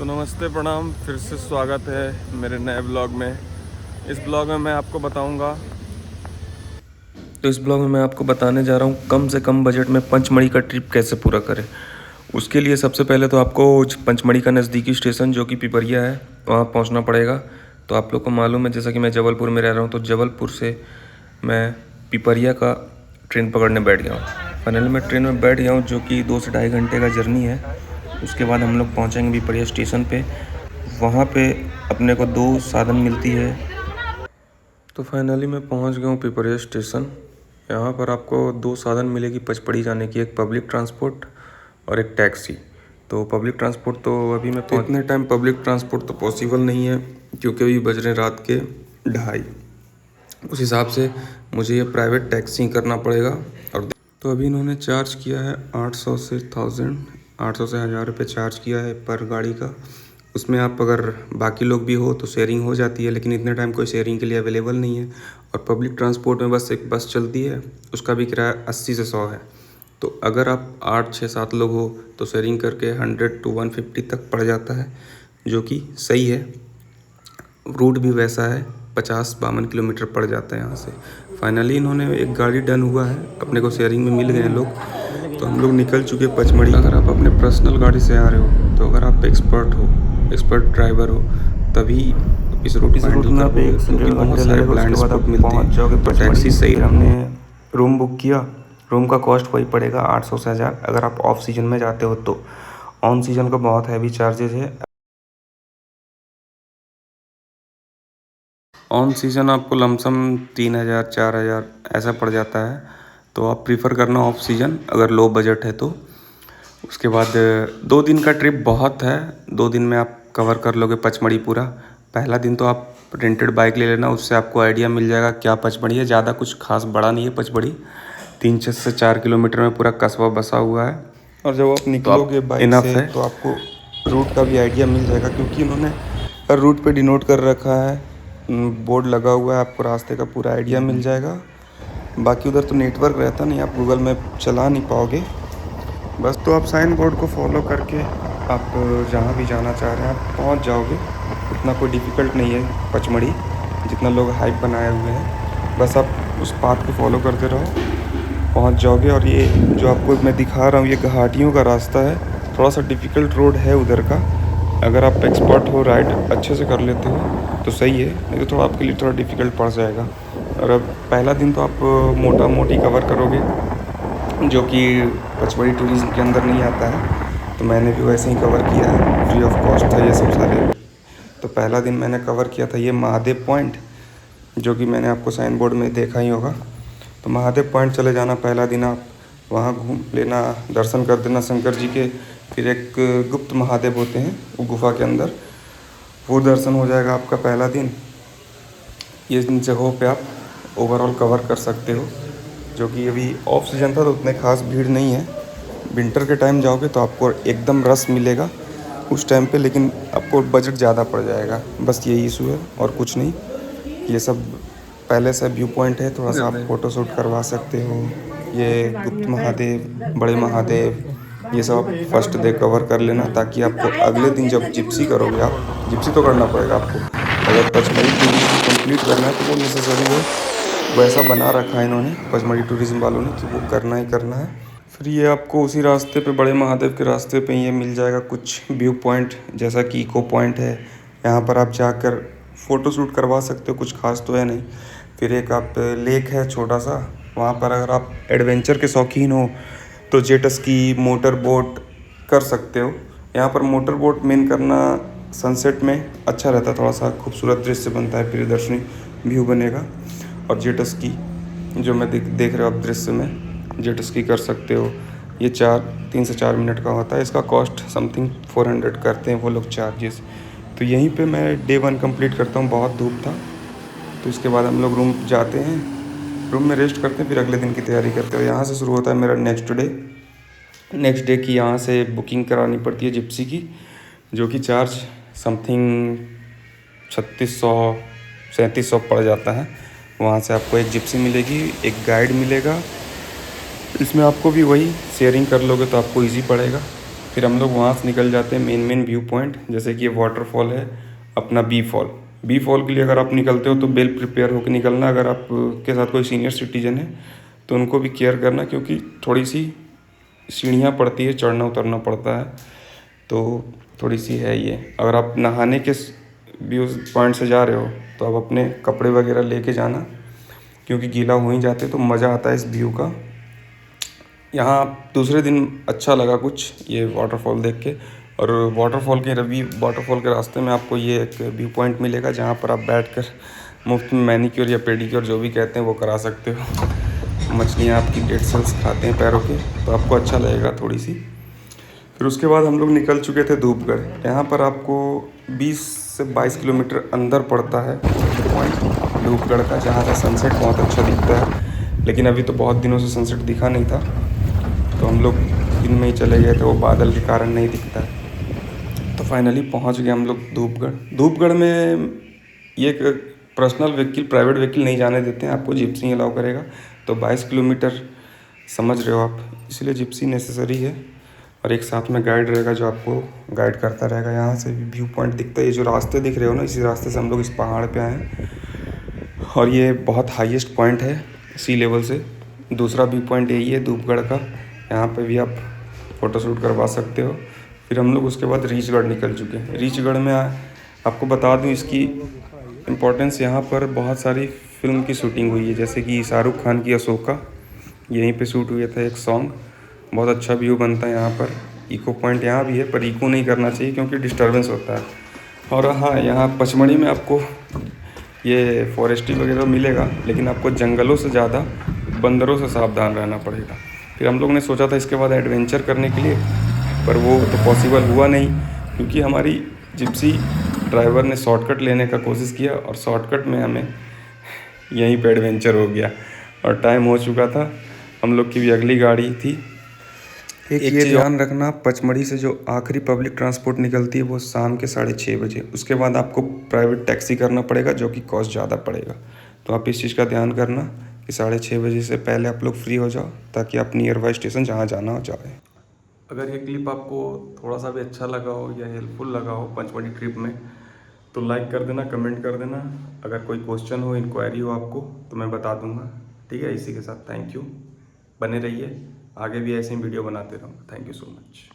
तो नमस्ते प्रणाम, फिर से स्वागत है मेरे नए ब्लॉग में। इस ब्लॉग में मैं आपको बताऊंगा इस ब्लॉग में मैं आपको बताने जा रहा हूं कम से कम बजट में पंचमढ़ी का ट्रिप कैसे पूरा करें। उसके लिए सबसे पहले तो आपको पंचमढ़ी का नज़दीकी स्टेशन जो कि पिपरिया है वहाँ पहुँचना पड़ेगा। तो आप लोग को मालूम है, जैसा कि मैं जबलपुर में रह रहा हूँ, तो जबलपुर से मैं पिपरिया का ट्रेन पकड़ने बैठ गया हूँ। फाइनली मैं ट्रेन में बैठ गया हूँ, जो कि 2 से ढाई घंटे का जर्नी है। उसके बाद हम लोग पहुँचेंगे पिपरिया स्टेशन पे। वहाँ पे अपने को 2 साधन मिलती है। तो फाइनली मैं पहुँच गया हूँ पिपरिया स्टेशन। यहाँ पर आपको 2 साधन मिलेगी पचपड़ी जाने की, एक पब्लिक ट्रांसपोर्ट और एक टैक्सी। तो पब्लिक ट्रांसपोर्ट तो अभी मैं इतने टाइम पब्लिक ट्रांसपोर्ट तो पॉसिबल नहीं है, क्योंकि अभी बज रहे रात के 2:30। उस हिसाब से मुझे ये प्राइवेट टैक्सी करना पड़ेगा। और तो अभी इन्होंने चार्ज किया है 800 से 1000 रुपये चार्ज किया है पर गाड़ी का। उसमें आप अगर बाकी लोग भी हो तो शेयरिंग हो जाती है, लेकिन इतने टाइम कोई शेयरिंग के लिए अवेलेबल नहीं है। और पब्लिक ट्रांसपोर्ट में बस एक बस चलती है, उसका भी किराया 80 से 100 है। तो अगर आप 8, 6, 7 लोग हो तो शेयरिंग करके 100 to 150 तक पड़ जाता है, जो कि सही है। रूट भी वैसा है, 50-52 किलोमीटर पड़ जाता है यहाँ से। फाइनली इन्होंने एक गाड़ी डन हुआ है, अपने को शेयरिंग में मिल गए हैं लोग। तो हम लोग निकल चुके पचमढ़ी। अगर आप अपने पर्सनल गाड़ी से आ रहे हो, तो अगर आप एक्सपर्ट ड्राइवर हो, तभी इस रूट में आप 1 से 1.5 घंटे लगेगा। उसके बाद आप पहुँच जाओगे तो टैक्सी सही। हमने रूम बुक किया। रूम का कॉस्ट वही पड़ेगा 800 से 1000, अगर आप ऑफ सीजन में जाते हो तो। ऑन सीजन का बहुत हैवी चार्जेस है। ऑन सीज़न आपको लमसम 3000 4000 ऐसा पड़ जाता है। तो आप प्रीफर करना ऑफ सीज़न अगर लो बजट है तो। उसके बाद 2 दिन का ट्रिप बहुत है। 2 दिन में आप कवर कर लोगे पचमढ़ी पूरा। पहला दिन तो आप रेंटेड बाइक ले लेना, उससे आपको आइडिया मिल जाएगा क्या पचमढ़ी है। ज़्यादा कुछ खास बड़ा नहीं है पचमढ़ी, 3 से 4 किलोमीटर में पूरा कस्बा बसा हुआ है। और जब आप निकलोगे बाइक से तो आपको रूट का भी आइडिया मिल जाएगा, क्योंकि इन्होंने हर रूट पे डिनोट कर रखा है, बोर्ड लगा हुआ है। आपको रास्ते का पूरा आइडिया मिल जाएगा। बाकी उधर तो नेटवर्क रहता नहीं, आप गूगल मैप चला नहीं पाओगे। बस तो आप साइन बोर्ड को फॉलो करके आप जहाँ भी जाना चाह रहे हैं आप पहुँच जाओगे। उतना कोई डिफ़िकल्ट नहीं है पचमढ़ी, जितना लोग हाइप बनाए हुए हैं। बस आप उस पाथ को फॉलो करते रहो, पहुँच जाओगे। और ये जो आपको मैं दिखा रहा हूँ, ये घाटियों का रास्ता है। थोड़ा सा डिफ़िकल्ट रोड है उधर का। अगर आप एक्सपर्ट हो, राइड अच्छे से कर लेते हो तो सही है, नहीं तो थोड़ा आपके लिए थोड़ा डिफ़िकल्ट पड़ जाएगा। और अब पहला दिन तो आप मोटा मोटी कवर करोगे, जो कि पचमढ़ी टूरिज़्म के अंदर नहीं आता है। तो मैंने भी वैसे ही कवर किया है, फ्री ऑफ कॉस्ट था ये सब सारे। तो पहला दिन मैंने कवर किया था ये महादेव पॉइंट, जो कि मैंने आपको साइन बोर्ड में देखा ही होगा। तो महादेव पॉइंट चले जाना पहला दिन। आप वहाँ घूम लेना, दर्शन कर देना शंकर जी के। फिर एक गुप्त महादेव होते हैं वो गुफा के अंदर, वो दर्शन हो जाएगा आपका पहला दिन। ये जगहों पे आप ओवरऑल कवर कर सकते हो, जो कि अभी ऑफ सीजन था तो उतने खास भीड़ नहीं है। विंटर के टाइम जाओगे तो आपको एकदम रश मिलेगा उस टाइम पे, लेकिन आपको बजट ज़्यादा पड़ जाएगा। बस यही इशू है और कुछ नहीं। ये सब पहले से व्यू पॉइंट है, थोड़ा सा आप फ़ोटो शूट करवा सकते हो। ये गुप्त महादेव, बड़े महादेव, ये सब आप फर्स्ट डे कवर कर लेना, ताकि आपको अगले दिन जब जिप्सी करोगे, आप जिप्सी तो करना पड़ेगा आपको। अगर पचमढ़ी टूरिज़्म कंप्लीट करना है तो वो नेसेसरी है, वैसा बना रखा है इन्होंने पचमढ़ी टूरिज़्म वालों ने कि वो करना ही करना है। फिर ये आपको उसी रास्ते पे, बड़े महादेव के रास्ते पे ये मिल जाएगा कुछ व्यू पॉइंट, जैसा कि इको पॉइंट है। यहाँ पर आप जाकर फ़ोटो शूट करवा सकते हो, कुछ खास तो है नहीं। फिर एक आप लेक है छोटा सा, वहाँ पर अगर आप एडवेंचर के शौकीन हो तो जेट स्की, मोटर बोट कर सकते हो। यहाँ पर मोटर बोट मेन करना सनसेट में अच्छा रहता है, थोड़ा सा खूबसूरत दृश्य बनता है, प्रियदर्शनी व्यू बनेगा। और जेट स्की जो मैं देख रहे हो आप दृश्य में, जेट स्की कर सकते हो। ये 3 से 4 मिनट का होता है। इसका कॉस्ट समथिंग 400 करते हैं वो लोग चार्जेस। तो यहीं पे मैं डे 1 कंप्लीट करता हूँ। बहुत धूप था, तो इसके बाद हम लोग रूम जाते हैं, रूम में रेस्ट करते हैं, फिर अगले दिन की तैयारी करते हैं। यहाँ से शुरू होता है मेरा नेक्स्ट डे की। यहाँ से बुकिंग करानी पड़ती है जिप्सी की, जो कि चार्ज समथिंग 3600-3700 पड़ जाता है। वहाँ से आपको एक जिप्सी मिलेगी, एक गाइड मिलेगा। इसमें आपको भी वही शेयरिंग कर लोगे तो आपको ईजी पड़ेगा। फिर हम लोग वहाँ से निकल जाते हैं मेन व्यू पॉइंट, जैसे कि ये वाटरफॉल है अपना बी फॉल। बी फॉल के लिए अगर आप निकलते हो तो वेल प्रिपेयर होकर निकलना। अगर आप के साथ कोई सीनियर सिटीजन है तो उनको भी केयर करना, क्योंकि थोड़ी सी सीढ़ियाँ पड़ती है, चढ़ना उतरना पड़ता है, तो थोड़ी सी है ये। अगर आप नहाने के व्यू पॉइंट से जा रहे हो तो आप अपने कपड़े वगैरह लेके जाना, क्योंकि गीला हो ही जाते तो मज़ा आता है इस व्यू का। यहाँ दूसरे दिन अच्छा लगा कुछ ये वाटरफॉल देख के। और वाटरफॉल के रास्ते में आपको ये एक व्यू पॉइंट मिलेगा जहाँ पर आप बैठकर मुफ्त में मैनीक्योर या पेडिक्योर जो भी कहते हैं वो करा सकते हो। मछलियाँ आपकी डेड सेल्स खाते हैं पैरों के, तो आपको अच्छा लगेगा थोड़ी सी। फिर उसके बाद हम लोग निकल चुके थे धूपगढ़। यहाँ पर आपको 20 से 22 किलोमीटर अंदर पड़ता है पॉइंट धूपगढ़ का, जहाँ से सनसेट बहुत अच्छा दिखता है। लेकिन अभी तो बहुत दिनों से सनसेट दिखा नहीं था, तो हम लोग दिन में ही चले गए थे, वो बादल के कारण नहीं दिखता है। तो फाइनली पहुँच गए हम लोग धूपगढ़। धूपगढ़ में ये एक पर्सनल व्हीकल, प्राइवेट व्हीकल नहीं जाने देते हैं, आपको जिप्सी अलाउ करेगा। तो 22 किलोमीटर समझ रहे हो आप, इसलिए जिप्सी नेसेसरी है। और एक साथ में गाइड रहेगा जो आपको गाइड करता रहेगा। यहाँ से भी व्यू पॉइंट दिखता है, ये जो रास्ते दिख रहे हो ना, इसी रास्ते से हम लोग इस पहाड़ पे आए हैं। और ये बहुत हाईएस्ट पॉइंट है सी लेवल से। दूसरा व्यू पॉइंट यही है धूपगढ़ का, यहाँ पे भी आप फ़ोटोशूट करवा सकते हो। फिर हम लोग उसके बाद रीचगढ़ निकल चुके हैं। रीचगढ़ में आपको बता दूँ इसकी इम्पोर्टेंस, यहाँ पर बहुत सारी फिल्म की शूटिंग हुई है, जैसे कि शाहरुख खान की अशोका यहीं पे शूट हुआ था एक सॉन्ग। बहुत अच्छा व्यू बनता है यहाँ पर। इको पॉइंट यहाँ भी है, पर इको नहीं करना चाहिए क्योंकि डिस्टर्बेंस होता है। और हाँ, यहाँ पचमढ़ी में आपको ये फॉरेस्ट्री वगैरह मिलेगा, लेकिन आपको जंगलों से ज़्यादा बंदरों से सावधान रहना पड़ेगा। फिर हम लोग ने सोचा था इसके बाद एडवेंचर करने के लिए, पर वो तो पॉसिबल हुआ नहीं, क्योंकि हमारी जिप्सी ड्राइवर ने शॉर्टकट लेने का कोशिश किया और शॉर्टकट में हमें यहीं पे एडवेंचर हो गया और टाइम हो चुका था। हम लोग की भी अगली गाड़ी थी। एक ये ध्यान रखना, पचमढ़ी से जो आखिरी पब्लिक ट्रांसपोर्ट निकलती है वो शाम के 6:30 बजे। उसके बाद आपको प्राइवेट टैक्सी करना पड़ेगा, जो कि कॉस्ट ज़्यादा पड़ेगा। तो आप इस चीज़ का ध्यान करना कि 6:30 बजे से पहले आप लोग फ्री हो जाओ, ताकि आप नियर बाई स्टेशन जहाँ जाना हो जाए। अगर ये क्लिप आपको थोड़ा सा भी अच्छा लगा हो या हेल्पफुल लगा हो पचमढ़ी ट्रिप में, तो लाइक कर देना, कमेंट कर देना। अगर कोई क्वेश्चन हो, इंक्वायरी हो आपको, तो मैं बता दूंगा। ठीक है, इसी के साथ थैंक यू, बने रहिए, आगे भी ऐसे ही वीडियो बनाते रहूँगा। Thank you so much.